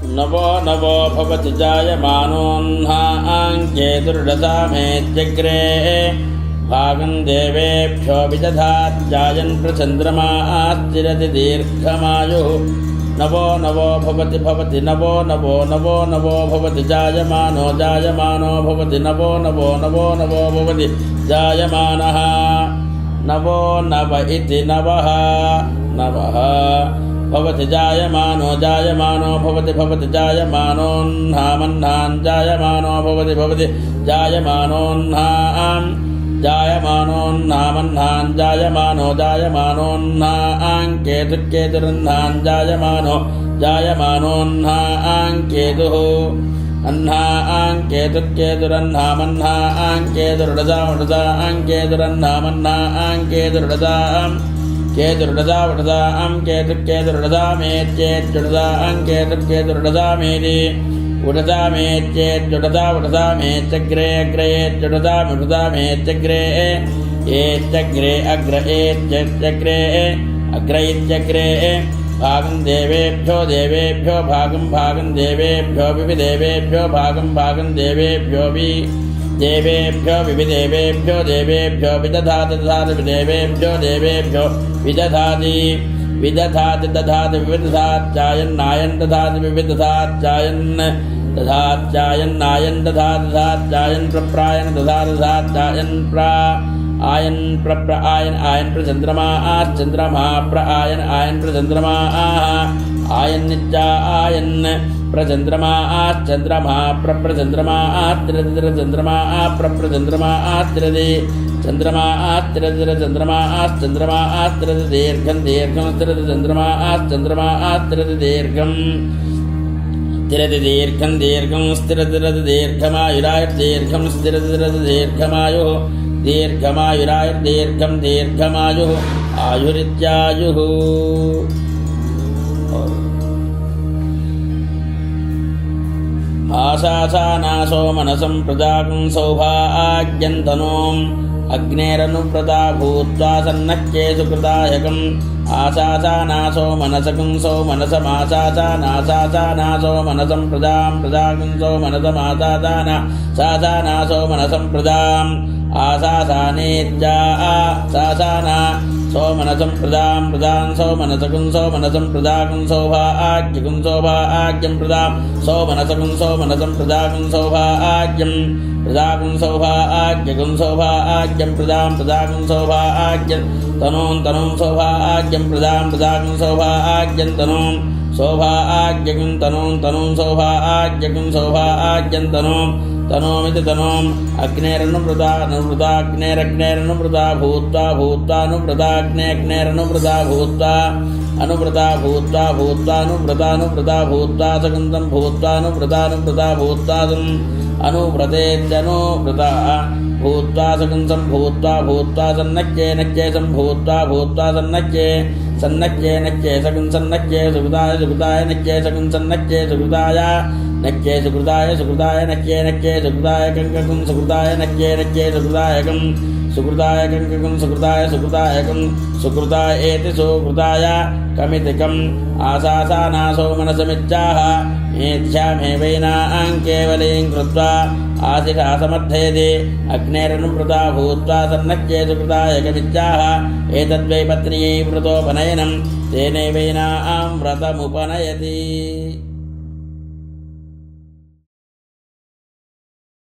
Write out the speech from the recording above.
नवो नवो भवति जायमानोऽह्नाङ्केतुर्दशामेत्यग्रे भागं देवेभ्यो विदधात्यायन् प्रचन्द्रमास्तिरति दीर्घमायुः नवो नवो भवति भवति नवो नवो नवो नवो भवति जायमानो जायमानो भवति नवो नवो नवो नवो भवति जायमानः नवो नव इति नवः नवः भवति जायमानो जायमानो भवति भवति जायमानोऽह्नामह्नान् जायमानो भवति भवति जायमानोऽह्नाम् जायमानोऽह्नामह्नान् जायमानो जायमानोऽह्नाङ्केतुर्केतुरह्नान् जायमानो जायमानोऽह्नाङ्केतुः अह्नाङ्केतुर्केतुरह्नामह्नाङ्केतुरजामृजाङ्केतुरह्नामह्नाङ्केतुरजाम् केतुर्दजावृजाम् केतुर्केतुर्दजामेत्येत्युडजाङ्केतुर्केतुर्दजामेति उडजामेत्येत्युडजावृजामेत्यग्रे अग्रेत्युडजामृजामेत्यग्रे एत्यग्रे अग्र एत्यग्रे अग्र इत्यग्रे भागं देवेभ्यो देवेभ्यो भागं भागं देवेभ्यो विविदेवेभ्यो भागं भागं देवेभ्यो देवेभ्यो विविदेवेभ्यो देवेभ्यो विदधाति दधाति विदेवेभ्यो देवेभ्यो विदधाति विदधाति दधाति विविदधात्यायन्नायन् दधाति विविदधात्यायन् दधात्यायन्नायन् दधाति दधात्यायन् प्रप्रायन् दधाति दधात्यायन् आयन् प्रप्रायन् आयन् प्रचन्द्रमा चन्द्रमा प्रआयन् आयन् प्रचन्द्रमा आयन्नित्या आयन् प्रचन्द्रमा चन्द्रमा प्रप्रचन्द्रमा त्रिचन्द्रमा प्रप्रचन्द्रमा त्रिदि चन्द्रमा त्रिचन्द्रमा चन्द्रमा त्रिदि दीर्घं दीर्घं त्रिचन्द्रमा चन्द्रमा त्रिदि दीर्घं स्थिरति दीर्घं दीर्घं स्थिरति दीर्घमायुरायुर्दीर्घं स्थिरति दीर्घमायुः दीर्घमायुरायुर्दीर्घं दीर्घमायुः आयुरित्यायुः आशासानासो मनसं प्रजागं सौभाग्यन्तनोम् अग्नेरनुप्रदा भूत्वा सन्नक्ये सुकृतायकम् आशासानासो मनसकं सौ मनसमाशासानाशासानासो मनसं प्रजां प्रजागं सौ मनसमाशासानाशासानासो मनसं प्रजाम् आशासानेत्या आशासाना सो मनसं प्रदां प्रदां सो मनसकुं सो मनसं प्रदाकुं सौभाग्यकुं सौभाग्यं प्रदां सो मनसं प्रदाकुं सौभाग्यं प्रदाकुं सौभाग्यकुं सौभाग्यं प्रदां प्रदाकुं सौभाग्यं तनुं सौभाग्यं प्रदां प्रदाकुं सौभाग्यं तनुं सौभाग्यकुं तनुं सौभाग्यकुं सौभाग्यं तनोमिति तनोम् अग्नेरनुमृता अग्नेरग्नेरनुमृता भूत्वा अग्नेरनुमृता भूत्वा अनुमृता भूत्वा सकन्दं भूत्वा भूत्वा अनुव्रतेत्यनुव्रता भूत्वा सकंसं भूत्वा सन्नक्ये नक्ये भूत्वा सन्नक्ये नक्ये सन्नक्ये सुकृताय नक्ये सन्नक्ये सुकृताय नक्ये सुकृताय नक्ये सुकृताय कंककं सुकृताय नक्ये सुकृतायकं सुकृताय कंककं सुकृतायकं सुकृताय एति सुकृताय कमितिकम् आशासानासो मनसमिच्छाः मेध्यामेवैनां केवलीं कृत्वा आशिषा समर्थयति अग्नेरनुमृता भूत्वा सन्नक्ये सुकृतायकमिच्छाः एतद्वै पत्न्यै व्रतोपनयनं तेनैवैनां व्रतमुपनयति।